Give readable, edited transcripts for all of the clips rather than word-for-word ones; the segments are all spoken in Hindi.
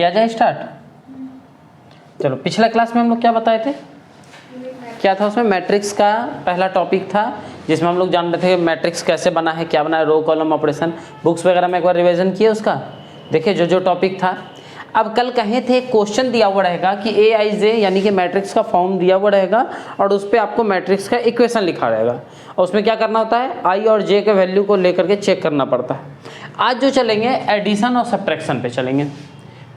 किया जाए स्टार्ट। चलो पिछला क्लास में हम लोग क्या बताए थे, क्या था उसमें, मैट्रिक्स का पहला टॉपिक था जिसमें हम लोग जान रहे थे मैट्रिक्स कैसे बना है, क्या बना है, रो कॉलम ऑपरेशन। बुक्स वगैरह में एक बार रिवीजन किए उसका, देखिए जो जो टॉपिक था। अब कल कहे थे क्वेश्चन दिया हुआ रहेगा कि ए आई जे यानी कि मैट्रिक्स का फॉर्म दिया हुआ रहेगा और उस पर आपको मैट्रिक्स का इक्वेशन लिखा रहेगा और उसमें क्या करना होता है, आई और जे के वैल्यू को लेकर के चेक करना पड़ता है। आज जो चलेंगे एडिशन और सब्ट्रैक्शन पे चलेंगे।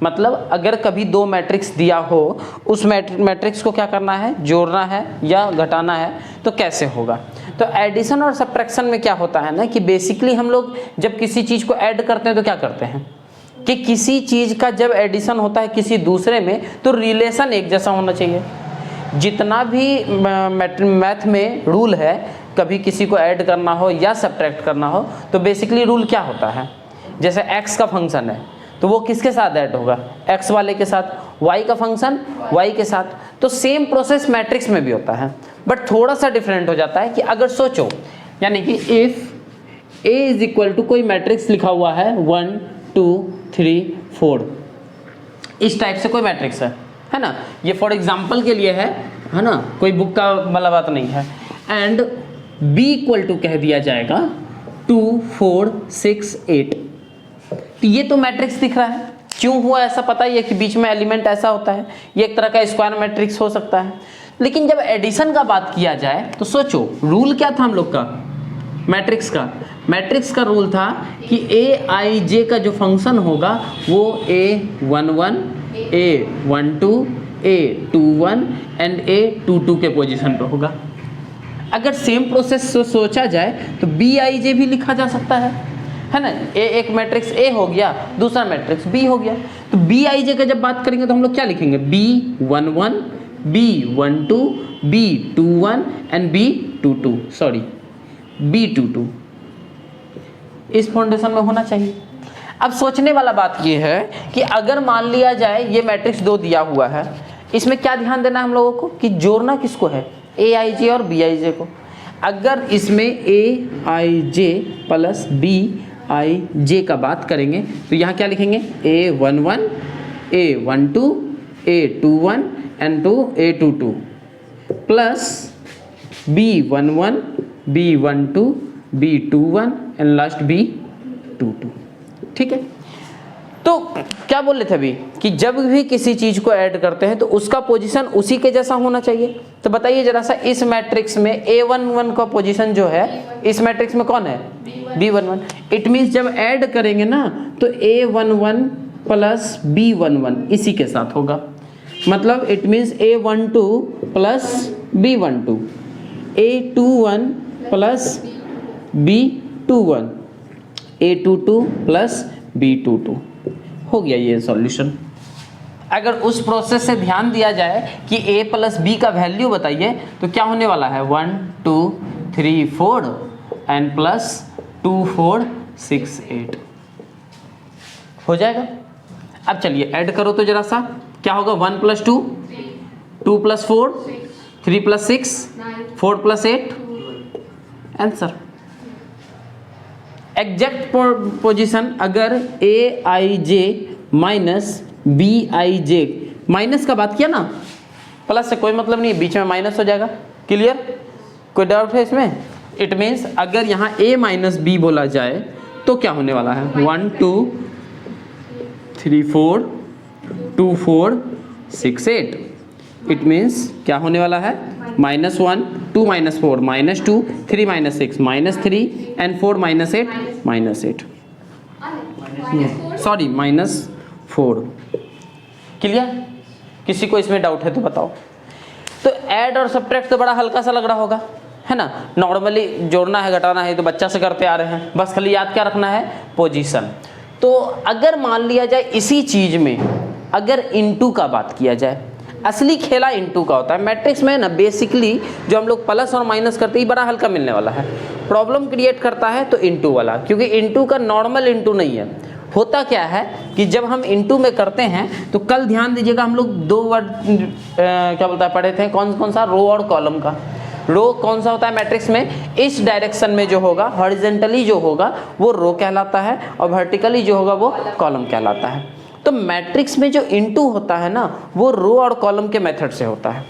मतलब अगर कभी दो मैट्रिक्स दिया हो, उस मैट्रिक्स को क्या करना है, जोड़ना है या घटाना है, तो कैसे होगा। तो एडिशन और सब्ट्रैक्शन में क्या होता है ना कि बेसिकली हम लोग जब किसी चीज़ को ऐड करते हैं तो क्या करते हैं कि किसी चीज़ का जब एडिशन होता है किसी दूसरे में तो रिलेशन एक जैसा होना चाहिए। जितना भी मैथ में रूल है, कभी किसी को ऐड करना हो या सब्ट्रैक्ट करना हो तो बेसिकली रूल क्या होता है, जैसे x का फंक्शन है तो वो किसके साथ ऐड होगा, x वाले के साथ, y का फंक्शन y के साथ। तो सेम प्रोसेस मैट्रिक्स में भी होता है बट थोड़ा सा डिफरेंट हो जाता है कि अगर सोचो यानी कि if a is equal to कोई मैट्रिक्स लिखा हुआ है 1 2 3 4, इस टाइप से कोई मैट्रिक्स है ना, ये फॉर एग्जाम्पल के लिए है ना, कोई बुक का वाला बात नहीं है। एंड b इक्वल टू कह दिया जाएगा 2 4 6 8, तो ये तो मैट्रिक्स दिख रहा है। क्यों हुआ ऐसा पता ही है कि बीच में एलिमेंट ऐसा होता है, ये एक तरह का स्क्वायर मैट्रिक्स हो सकता है। लेकिन जब एडिशन का बात किया जाए तो सोचो रूल क्या था हम लोग का मैट्रिक्स का रूल था कि ए आई जे का जो फंक्शन होगा वो a11 a12 a21 and a22 के पोजीशन पे होगा। अगर सेम प्रोसेस सोचा जाए तो बी आई जे भी लिखा जा सकता है ना, एक मैट्रिक्स ए हो गया, दूसरा मैट्रिक्स बी हो गया। तो बी आई जे का जब बात करेंगे तो हम लोग क्या लिखेंगे, b11 b12 b21 and b22, sorry b22, इस फाउंडेशन में होना चाहिए। अब सोचने वाला बात ये है कि अगर मान लिया जाए ये मैट्रिक्स दो दिया हुआ है, इसमें क्या ध्यान देना है हम लोगों को कि जोड़ना किसको है, ए आई जे और बी आई जे को। अगर इसमें ए I J plus B I जे का बात करेंगे तो यहाँ क्या लिखेंगे, a11 a12 a21 and a22 plus b11 b12 b21 and last b22। ठीक है, तो क्या बोल रहे थे अभी कि जब भी किसी चीज को ऐड करते हैं तो उसका पोजीशन उसी के जैसा होना चाहिए। तो बताइए जरा सा, इस मैट्रिक्स में a11 का पोजीशन जो है इस मैट्रिक्स में कौन है, b11। इट मीन्स जब ऐड करेंगे ना तो a11 प्लस b11 इसी के साथ होगा। मतलब it means a12 plus b12 a21 plus b21 a22 plus b22, हो गया ये सॉल्यूशन। अगर उस प्रोसेस से ध्यान दिया जाए कि a प्लस b का वैल्यू बताइए तो क्या होने वाला है, 1 2 3 4 एंड प्लस 2 4 6 8 हो जाएगा। अब चलिए ऐड करो तो जरा सा, क्या होगा, 1 plus 2 2 plus 4 3 plus 6 4 plus 8, answer. Exact position अगर A I J minus B I J, minus का बात किया ना, प्लस से कोई मतलब नहीं, बीच में माइनस हो जाएगा। क्लियर, कोई डाउट है इसमें। इट मीन्स अगर यहाँ a माइनस बी बोला जाए तो क्या होने वाला है, 1 2 3 4 2 4 6 8। इट मीन्स क्या होने वाला है, -1 2 - 4 -2 3 - 6 -3 एंड 4 - 8 सॉरी -4। क्लियर, किसी को इसमें डाउट है तो बताओ। तो ऐड और सब्ट्रैक्ट तो बड़ा हल्का सा लग रहा होगा, है ना, नॉर्मली जोड़ना है घटाना है तो बच्चा से करते आ रहे हैं, बस खाली याद क्या रखना है, पोजीशन। तो अगर मान लिया जाए इसी चीज में अगर इनटू का बात किया जाए, असली खेला इनटू का होता है मैट्रिक्स में ना, बेसिकली जो हम लोग प्लस और माइनस करते हैं बड़ा हल्का मिलने वाला है, प्रॉब्लम क्रिएट करता है तो इनटू वाला, क्योंकि इनटू का नॉर्मल इनटू नहीं है। होता क्या है कि जब हम इनटू में करते हैं तो कल ध्यान दीजिएगा, हम लोग दो वर्ड क्या बोलता है पढ़े थे, कौन सा, रो और कॉलम का। रो कौन सा होता है मैट्रिक्स में, इस डायरेक्शन में जो होगा हॉरिजॉन्टली जो होगा वो रो कहलाता है और वर्टिकली जो होगा वो कॉलम कहलाता है। तो मैट्रिक्स में जो इनटू होता है ना वो रो और कॉलम के मेथड से होता है।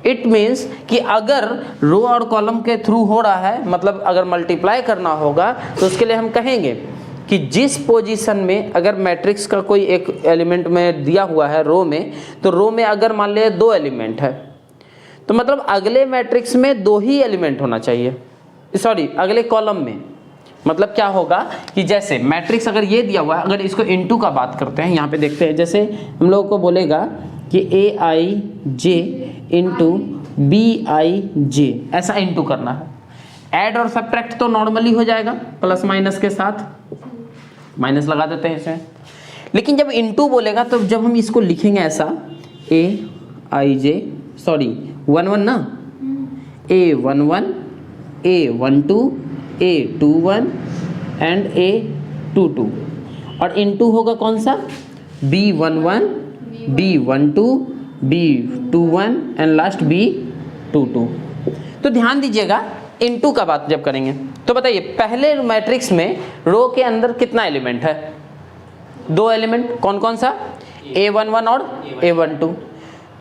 इट मीन्स कि अगर रो और कॉलम के थ्रू हो रहा है, मतलब अगर मल्टीप्लाई करना होगा तो उसके लिए हम कहेंगे कि जिस पोजीशन में अगर मैट्रिक्स का कोई एक एलिमेंट में दिया हुआ है रो में, तो रो में अगर मान लिया 2 एलिमेंट है तो मतलब अगले मैट्रिक्स में 2 ही एलिमेंट होना चाहिए, सॉरी अगले कॉलम में। मतलब क्या होगा कि जैसे मैट्रिक्स अगर ये दिया हुआ है, अगर इसको इनटू का बात करते हैं, यहाँ पे देखते हैं, जैसे हम लोगों को बोलेगा कि aij इंटू bij, ऐसा इनटू करना है। ऐड और सब्ट्रैक्ट तो नॉर्मली हो जाएगा प्लस माइनस के साथ, माइनस लगा देते हैं इसमें। लेकिन जब इनटू बोलेगा तो जब हम इसको लिखेंगे ऐसा aij, सॉरी 1 1 ना, a11 a12 a21 and a22, और इनटू होगा कौन सा, b11 b12 b21 and last b22। तो ध्यान दीजिएगा इनटू का बात जब करेंगे तो बताइए पहले मैट्रिक्स में रो के अंदर कितना एलिमेंट है, 2 एलिमेंट, कौन कौन सा, a11 और a12।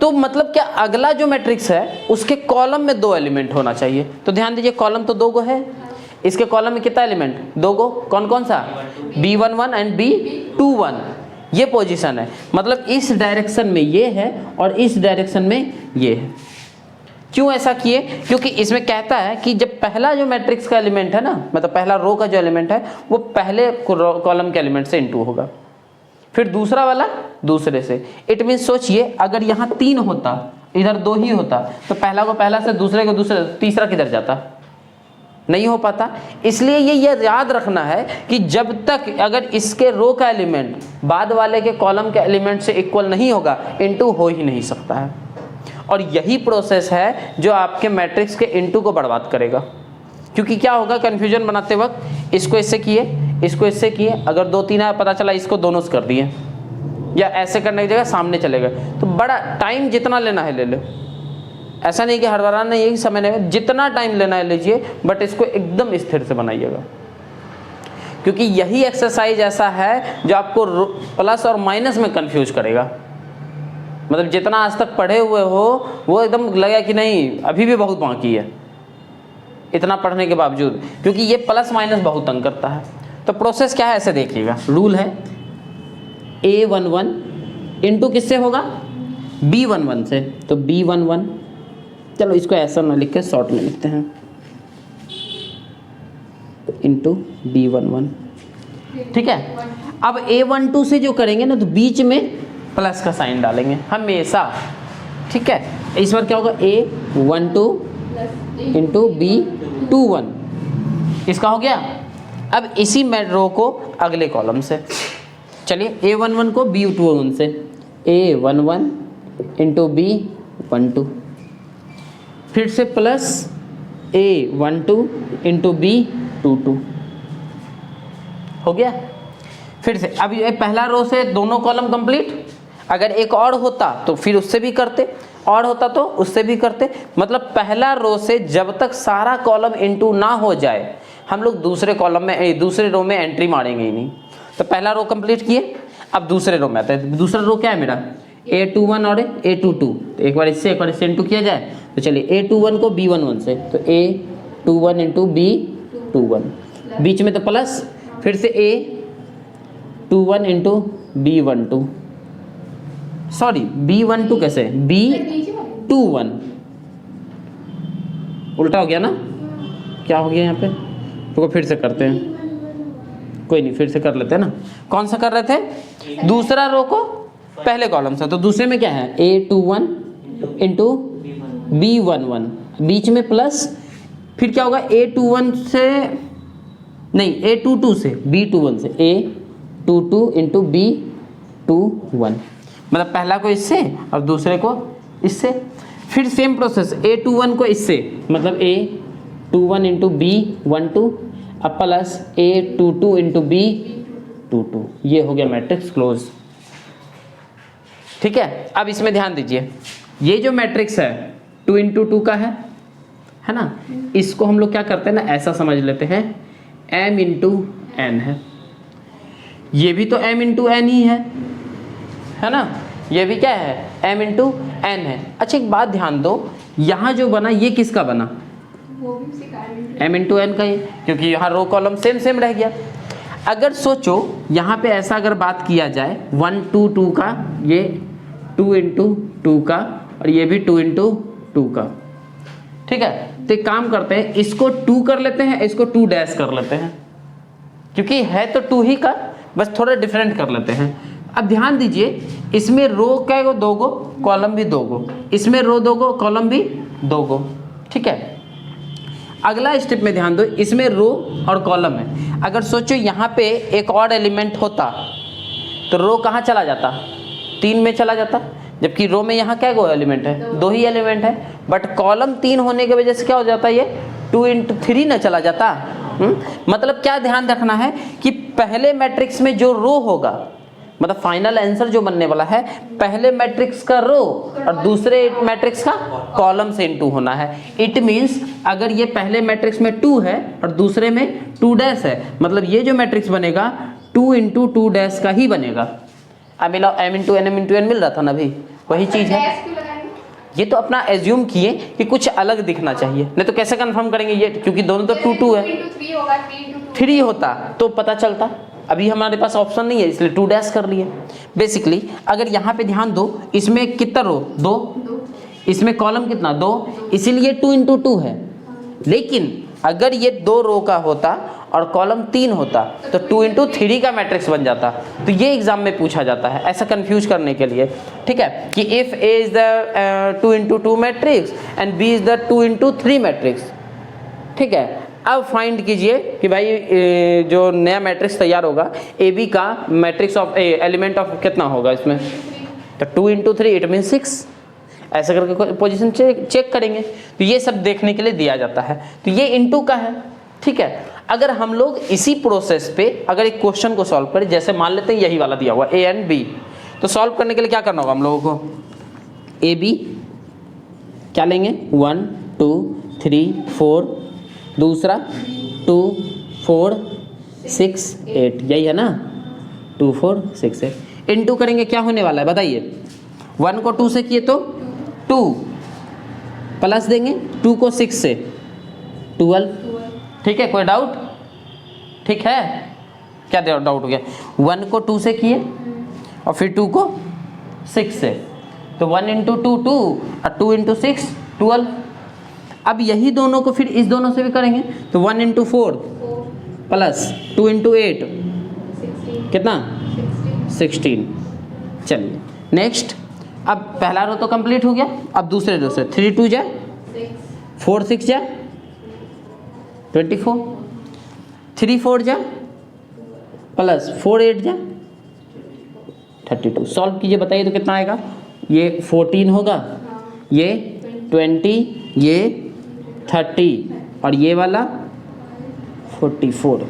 तो मतलब क्या अगला जो मैट्रिक्स है उसके कॉलम में 2 एलिमेंट होना चाहिए। तो ध्यान दीजिए कॉलम तो 2 गो है, इसके कॉलम में कितना एलिमेंट, 2 गो, कौन कौन सा, b11 एंड b21, ये पोजीशन है। मतलब इस डायरेक्शन में ये है और इस डायरेक्शन में ये है। क्यों ऐसा किए, क्योंकि इसमें कहता है कि जब पहला जो मैट्रिक्स का एलिमेंट है ना, मतलब पहला रो का जो एलिमेंट है वो पहले कॉलम के एलिमेंट से इनटू होगा, फिर दूसरा वाला दूसरे से। इट मीन सोचिए अगर यहाँ 3 होता, इधर 2 ही होता, तो पहला को पहला से, दूसरे को दूसरे, तीसरा किधर जाता, नहीं हो पाता। इसलिए ये याद रखना है कि जब तक अगर इसके रो का एलिमेंट बाद वाले के कॉलम के एलिमेंट से इक्वल नहीं होगा, इनटू हो ही नहीं सकता है। और यही प्रोसेस है जो आपके मैट्रिक्स के इनटू को बर्बाद करेगा। क्योंकि क्या होगा, कन्फ्यूजन बनाते वक्त इसको इससे किए, इसको इससे किए, अगर 2 3 आया पता चला इसको दोनों से कर दिए, या ऐसे करने की जगह सामने चले गए, तो बड़ा टाइम जितना लेना है ले लो। ऐसा नहीं कि हड़बड़ाना नहीं है कि समय नहीं, जितना टाइम लेना है लीजिए, बट इसको एकदम स्थिर से बनाइएगा। क्योंकि यही एक्सरसाइज ऐसा है जो आपको प्लस और माइनस में कंफ्यूज करेगा। मतलब जितना आज तक पढ़े हुए हो वो एकदम लगा कि नहीं अभी भी बहुत बाकी है, इतना पढ़ने के बावजूद, क्योंकि ये प्लस माइनस बहुत तंग करता है। तो प्रोसेस क्या है ऐसे देखिएगा, रूल है a11 इंटू किससे होगा, b11 से, तो b11, चलो इसको ऐसा ना लिख के शॉर्ट में लिखते हैं, इंटू b11, ठीक है। अब a12 से जो करेंगे ना तो बीच में प्लस का साइन डालेंगे हमेशा, ठीक है। इस बार क्या होगा, a12 इंटू b21, इसका हो गया। अब इसी रो को अगले कॉलम से, चलिए a11 को b21 से, a11 इंटू b12, फिर से प्लस a12 इंटू b22, हो गया। फिर से अब ये पहला रो से दोनों कॉलम कंप्लीट। अगर एक और होता तो फिर उससे भी करते, और होता तो उससे भी करते। मतलब पहला रो से जब तक सारा कॉलम इनटू ना हो जाए हम लोग दूसरे कॉलम में, दूसरे रो में एंट्री मारेंगे ही नहीं। तो पहला रो कंप्लीट किए, अब दूसरे रो में आते हैं। दूसरा रो क्या है मेरा, a21 और a22, तो एक बार इससे इनटू किया जाए। तो चलिए a21 को b11 से, तो a21 इंटू b21, बीच में तो प्लस, फिर से a21 into b12, sorry b12 कैसे, b21, उल्टा हो गया ना, क्या हो गया यहाँ पे, तो फिर से करते हैं, कोई नहीं फिर से कर लेते हैं ना। कौन सा कर रहे थे, दूसरा रो को पहले कॉलम से, तो दूसरे में क्या है a21 इंटू b11, बीच में प्लस, फिर क्या होगा a21 से नहीं a22 से b21 से, a22 इंटू b21, मतलब पहला को इससे और दूसरे को इससे। फिर सेम प्रोसेस a21 को इससे, मतलब a21 इंटू b12, अब प्लस a22 इंटू b22, ये हो गया मैट्रिक्स क्लोज, ठीक है। अब इसमें ध्यान दीजिए, ये जो मैट्रिक्स है 2 इंटू 2 का है ना, इसको हम लोग क्या करते हैं ना, ऐसा समझ लेते हैं m इंटू n है, ये भी तो m इंटू n ही है, है ना, ये भी क्या है m इंटू n है। अच्छा एक बात ध्यान दो, यहाँ जो बना ये किसका बना, m इंटू n का ही, क्योंकि यहाँ रो कॉलम सेम सेम रह गया। अगर सोचो यहाँ पे ऐसा अगर बात किया जाए 1 2 2 का, ये 2 इंटू 2 का, और ये भी 2 इंटू 2 का, ठीक है। तो एक काम करते हैं, इसको 2 कर लेते हैं, इसको 2 डैश कर लेते हैं, क्योंकि है तो 2 ही का, बस थोड़ा डिफरेंट कर लेते हैं। अब ध्यान दीजिए, इसमें रो क्या है, 2 गो, कॉलम भी 2 गो, इसमें रो 2 गो, कॉलम भी 2 गो, ठीक है। अगला स्टेप में ध्यान दो, इसमें रो और कॉलम है। अगर सोचो यहाँ पे एक और एलिमेंट होता तो रो कहाँ चला जाता, 3 में चला जाता, जबकि रो में यहाँ क्या गो एलिमेंट है, 2 ही एलिमेंट है। बट कॉलम 3 होने की वजह से क्या हो जाता है, ये 2 इंटू 3 न चला जाता। मतलब क्या ध्यान रखना है कि पहले मैट्रिक्स में जो रो होगा, मतलब फाइनल आंसर जो बनने वाला है, पहले मैट्रिक्स का रो और दूसरे मैट्रिक्स का कॉलम से इनटू होना है। इट मींस अगर ये पहले मैट्रिक्स में 2 है और दूसरे में 2 डैश है, मतलब ये जो मैट्रिक्स बनेगा 2 इंटू 2 डैश का ही बनेगा। अब मिला m इंटू n मिल रहा था ना भाई, वही चीज है। ये तो अपना एज्यूम किए कि कुछ अलग दिखना चाहिए, नहीं तो कैसे कंफर्म करेंगे ये, क्योंकि दोनों तो 2 2 है, 3 होता तो पता चलता। अभी हमारे पास ऑप्शन नहीं है, इसलिए 2 डैश कर लिए। बेसिकली अगर यहाँ पे ध्यान दो, इसमें कितना रो 2, इसमें कॉलम कितना 2, इसीलिए 2 इंटू 2 है। लेकिन अगर ये 2 रो का होता और कॉलम 3 होता तो 2 इंटू 3 का मैट्रिक्स बन जाता। तो ये एग्जाम में पूछा जाता है ऐसा कंफ्यूज करने के लिए, ठीक है, कि if A is the 2 into 2 matrix and B is the 2 into 3 matrix, ठीक है। अब फाइंड कीजिए कि भाई जो नया मैट्रिक्स तैयार होगा ए बी का मैट्रिक्स ऑफ एलिमेंट ऑफ कितना होगा इसमें, तो 2 इंटू 3 इट मीन 6, ऐसा करके पोजीशन चेक करेंगे। तो ये सब देखने के लिए दिया जाता है। तो ये इंटू का है, ठीक है। अगर हम लोग इसी प्रोसेस पे अगर एक क्वेश्चन को सॉल्व करें, जैसे मान लेते हैं यही वाला दिया हुआ ए एंड बी, तो सॉल्व करने के लिए क्या करना होगा हम लोगों को, ए बी क्या लेंगे 1 2 3 4, दूसरा 2 4 6 8, यही है ना, 2 4 6 8 इंटू करेंगे, क्या होने वाला है बताइए। 1 को 2 से किए तो 2 प्लस देंगे 2 को 6 से 12, ठीक है। कोई डाउट, ठीक है, क्या डाउट हो गया। 1 को 2 से किए और फिर 2 को 6 से, तो 1 इंटू 2 2 और 2 इंटू 6 12। अब यही दोनों को फिर इस दोनों से भी करेंगे, तो 1 इंटू 4 प्लस 2 इंटू 8 कितना 16। चलिए नेक्स्ट, अब पहला रो तो कंप्लीट हो गया। अब दूसरे रो से 3 2 जा 4 6 जा 24, 3 4 जा प्लस 4 8 जा 32। सॉल्व कीजिए, बताइए तो कितना आएगा। ये 14 होगा, ये 20, ये 30 और ये वाला 44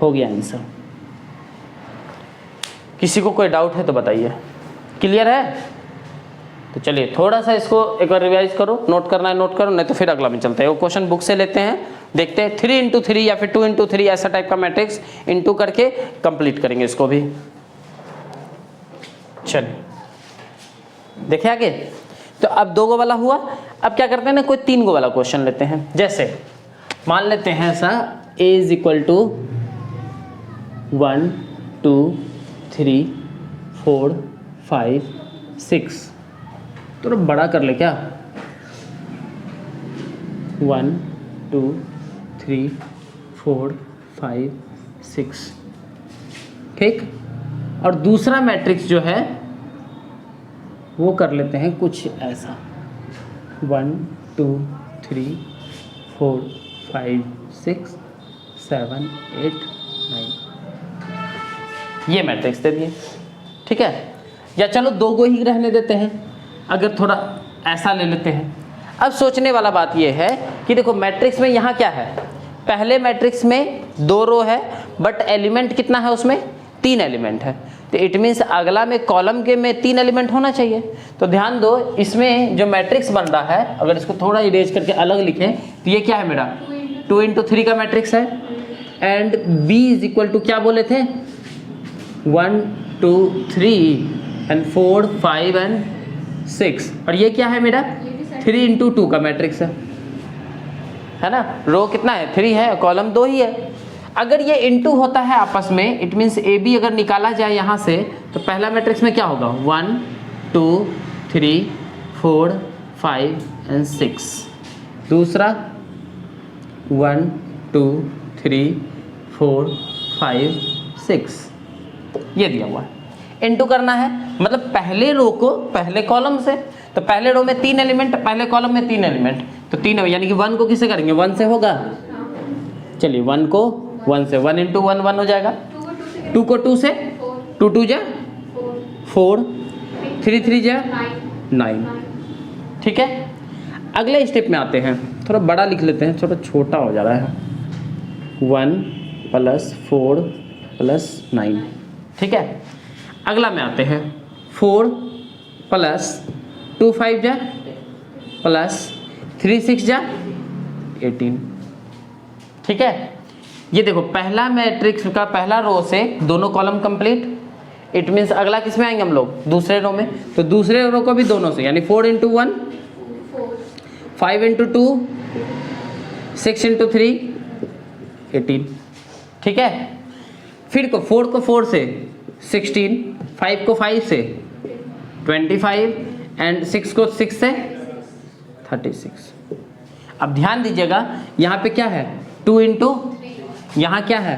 हो गया आंसर। किसी को कोई डाउट है तो बताइए, क्लियर है। तो चलिए थोड़ा सा इसको एक बार रिवाइज करो, नोट करना है नोट करो, नहीं तो फिर अगला में चलते हैं। वो क्वेश्चन बुक से लेते हैं, देखते हैं 3 इंटू 3 या फिर 2 इंटू 3 ऐसा टाइप का मैट्रिक्स इंटू करके कंप्लीट करेंगे इसको भी। चलिए देखें आगे। तो अब 2 गो वाला हुआ, अब क्या करते हैं ना, कोई 3 गो वाला क्वेश्चन लेते हैं। जैसे मान लेते हैं ऐसा a इज इक्वल टू 1 2 3 4 5 6, थोड़ा बड़ा कर ले क्या, 1 2 3 4 5 6, ठीक। और दूसरा मैट्रिक्स जो है वो कर लेते हैं कुछ ऐसा 1 2 3 4 5 6 7 8 9, ये मैट्रिक्स दे दिए, ठीक है। या चलो 2 गो ही रहने देते हैं, अगर थोड़ा ऐसा ले लेते हैं। अब सोचने वाला बात ये है कि देखो मैट्रिक्स में यहाँ क्या है, पहले मैट्रिक्स में 2 रो है बट एलिमेंट कितना है उसमें 3 एलिमेंट है, तो इट मीन्स अगला में कॉलम के में 3 एलिमेंट होना चाहिए। तो ध्यान दो, इसमें जो मैट्रिक्स बन रहा है, अगर इसको थोड़ा इरेज करके अलग लिखें तो ये क्या है मेरा 2 इंटू 3 का मैट्रिक्स है। And b is equal to क्या बोले थे 1 2 3 एंड 4 5 एंड 6। और ये क्या है मेरा 3 इंटू 2 का मैट्रिक्स है ना। रो कितना है 3 है, कॉलम 2 ही है। अगर ये इंटू होता है आपस में, इट मीन्स ए बी अगर निकाला जाए यहाँ से, तो पहला मैट्रिक्स में क्या होगा 1 2 3 4 5 एंड 6। दूसरा 1 2 3 4 5 6 ये दिया हुआ है। इंटू करना है मतलब पहले रो को पहले कॉलम से, तो पहले रो में 3 एलिमेंट, पहले कॉलम में 3 एलिमेंट, तो 3 यानी कि 1 को किससे करेंगे 1 से होगा। चलिए 1 को 1 से, 1 इंटू 1 1 हो जाएगा, 2 को 2 से, 2 2 जा 4, 3 3 जा 9। ठीक है, अगले स्टेप में आते हैं, थोड़ा बड़ा लिख लेते हैं, थोड़ा छोटा हो जा रहा है। 1 + 4 + 9। ठीक है, अगला में आते हैं 4 + 2 5 जा + 3 6 जा 18। ठीक है, ये देखो पहला मैट्रिक्स का पहला रो से दोनों कॉलम कंप्लीट। इट मीन्स अगला किस में आएंगे हम लोग दूसरे रो में, तो दूसरे रो को भी दोनों से, यानी 4 इंटू 1 5 इंटू 2 6 इंटू 3 18। ठीक है, फिर को 4 को 4 से 16, 5 को 5 से 25 एंड 6 को 6 से 36। अब ध्यान दीजिएगा यहाँ पे क्या है 2 इंटू, यहाँ क्या है,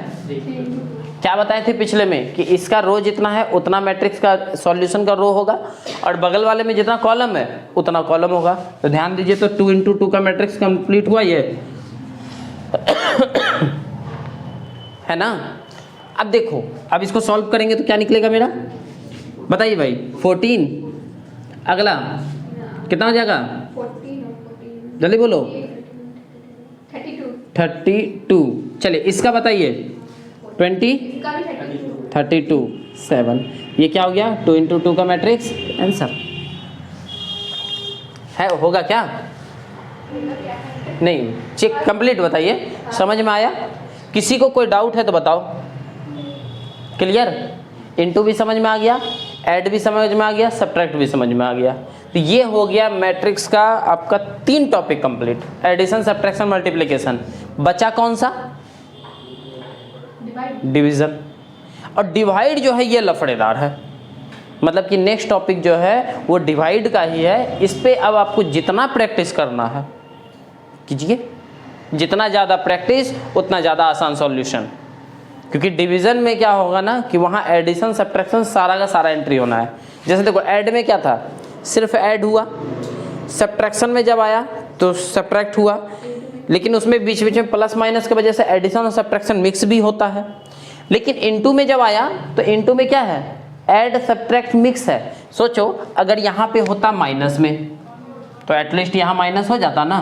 क्या बताए थे पिछले में कि इसका रो जितना है उतना मैट्रिक्स का सॉल्यूशन का रो होगा, और बगल वाले में जितना कॉलम है उतना कॉलम होगा। तो ध्यान दीजिए, तो 2 इंटू 2 का मैट्रिक्स कंप्लीट हुआ ये है ना। अब देखो, अब इसको सॉल्व करेंगे तो क्या निकलेगा मेरा, बताइए भाई 14। अगला कितना हो जाएगा, जल्दी बोलो 32। चलिए इसका बताइए 20 32 7। ये क्या हो गया 2 इंटू 2 का मैट्रिक्स आंसर है, होगा क्या नहीं, चेक कंप्लीट बताइए, समझ में आया। किसी को कोई डाउट है तो बताओ। क्लियर, इंटू भी समझ में आ गया, ऐड भी समझ में आ गया, सब्ट्रैक्ट भी समझ में आ गया। तो ये हो गया मैट्रिक्स का आपका 3 topic complete, addition subtraction multiplication. बचा कौन सा, डिवीजन। और डिवाइड जो है ये लफड़ेदार है, मतलब कि नेक्स्ट टॉपिक जो है वो डिवाइड का ही है। इस पे अब आपको जितना प्रैक्टिस करना है कीजिए, जितना ज़्यादा प्रैक्टिस उतना ज़्यादा आसान सॉल्यूशन। क्योंकि डिवीज़न में क्या होगा ना कि वहाँ एडिशन सब्ट्रैक्शन सारा का सारा एंट्री होना है। जैसे देखो ऐड में क्या था, सिर्फ ऐड हुआ, सब्ट्रैक्शन में जब आया तो सब्ट्रैक्ट हुआ, लेकिन उसमें बीच बीच में प्लस माइनस की वजह से एडिशन और सब्ट्रैक्शन मिक्स भी होता है। लेकिन इनटू में जब आया तो इनटू में क्या है, ऐड सब्ट्रैक्ट मिक्स है। सोचो अगर यहाँ पे होता माइनस में तो एटलीस्ट यहाँ माइनस हो जाता ना,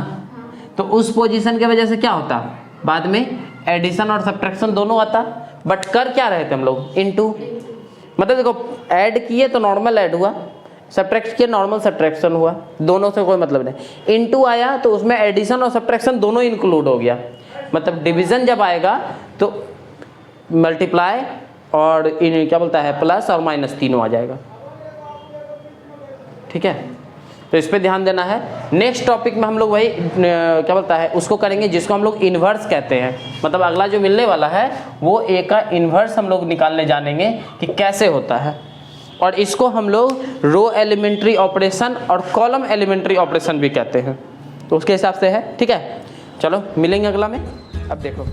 तो उस पोजीशन की वजह से क्या होता, बाद में एडिशन और सब्ट्रैक्शन दोनों आता। बट कर क्या रहे थे हम लोग, इनटू। मतलब देखो ऐड किए तो नॉर्मल ऐड हुआ, सब्ट्रैक्ट किए नॉर्मल सब्ट्रैक्शन हुआ, दोनों से कोई मतलब नहीं। इनटू आया तो उसमें एडिशन और सब्ट्रैक्शन दोनों इंक्लूड हो गया। मतलब डिवीजन जब आएगा तो मल्टीप्लाई और क्या बोलता है प्लस और माइनस तीनों आ जाएगा। ठीक है, तो इस पे ध्यान देना है। नेक्स्ट टॉपिक में हम लोग वही क्या बोलता है उसको करेंगे जिसको हम लोग इन्वर्स कहते हैं। मतलब अगला जो मिलने वाला है वो ए का इन्वर्स हम लोग निकालने जानेंगे कि कैसे होता है। और इसको हम लोग रो एलिमेंट्री ऑपरेशन और कॉलम एलिमेंट्री ऑपरेशन भी कहते हैं। तो उसके हिसाब से है। ठीक है, चलो मिलेंगे अगला में। अब देखो